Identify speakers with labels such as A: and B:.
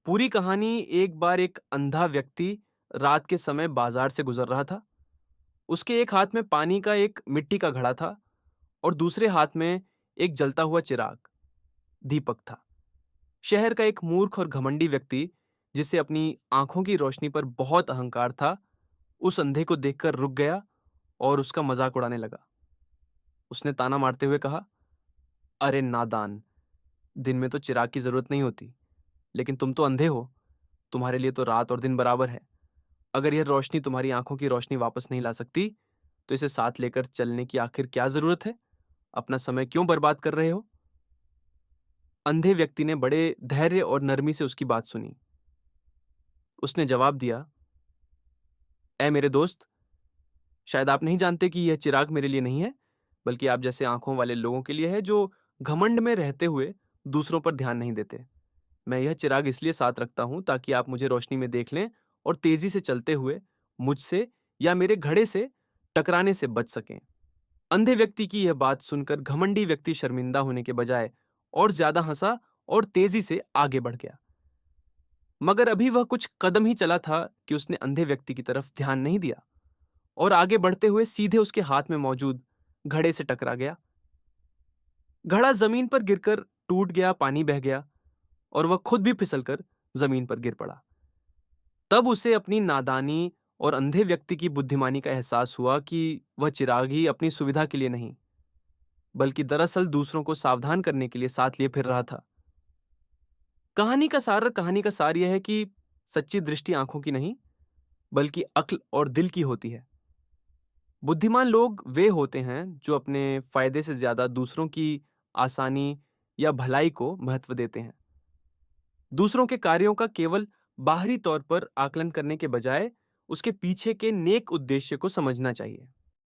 A: पूरी कहानी एक बार एक अंधा व्यक्ति रात के समय बाजार से गुजर रहा था। उसके एक हाथ में पानी का एक मिट्टी का घड़ा था और दूसरे हाथ में एक जलता हुआ चिराग, दीपक था। शहर का एक मूर्ख और घमंडी व्यक्ति, जिसे अपनी आंखों की रोशनी पर बहुत अहंकार था, उस अंधे को देखकर रुक गया और उसका मजाक उड़ाने लगा। उसने ताना मारते हुए कहा, अरे नादान, दिन में तो चिराग की जरूरत नहीं होती, लेकिन तुम तो अंधे हो। तुम्हारे लिए तो रात और दिन बराबर है। अगर यह रोशनी तुम्हारी आंखों की रोशनी वापस नहीं ला सकती, तो इसे साथ लेकर चलने की आखिर क्या जरूरत है? अपना समय क्यों बर्बाद कर रहे हो? अंधे व्यक्ति ने बड़े धैर्य और नरमी से उसकी बात सुनी। उसने जवाब दिया, ऐ मेरे दोस्त, शायद आप नहीं जानते कि यह चिराग मेरे लिए नहीं है, बल्कि आप जैसे आंखों वाले लोगों के लिए है जो घमंड में रहते हुए दूसरों पर ध्यान नहीं देते। मैं यह चिराग इसलिए साथ रखता हूं ताकि आप मुझे रोशनी में देख लें और तेजी से चलते हुए मुझसे या मेरे घड़े से टकराने से बच सकें। अंधे व्यक्ति की यह बात सुनकर घमंडी व्यक्ति शर्मिंदा होने के बजाय और ज्यादा हंसा और तेजी से आगे बढ़ गया। मगर अभी वह कुछ कदम ही चला था कि उसने अंधे व्यक्ति की तरफ ध्यान नहीं दिया और आगे बढ़ते हुए सीधे उसके हाथ में मौजूद घड़े से टकरा गया। घड़ा जमीन पर गिरकर टूट गया, पानी बह गया और वह खुद भी फिसलकर जमीन पर गिर पड़ा। तब उसे अपनी नादानी और अंधे व्यक्ति की बुद्धिमानी का एहसास हुआ कि वह चिराग ही अपनी सुविधा के लिए नहीं, बल्कि दरअसल दूसरों को सावधान करने के लिए साथ लिए फिर रहा था। कहानी का सार यह है कि सच्ची दृष्टि आंखों की नहीं, बल्कि अक्ल और दिल की होती है। बुद्धिमान लोग वे होते हैं जो अपने फायदे से ज्यादा दूसरों की आसानी या भलाई को महत्व देते हैं। दूसरों के कार्यों का केवल बाहरी तौर पर आकलन करने के बजाय उसके पीछे के नेक उद्देश्य को समझना चाहिए।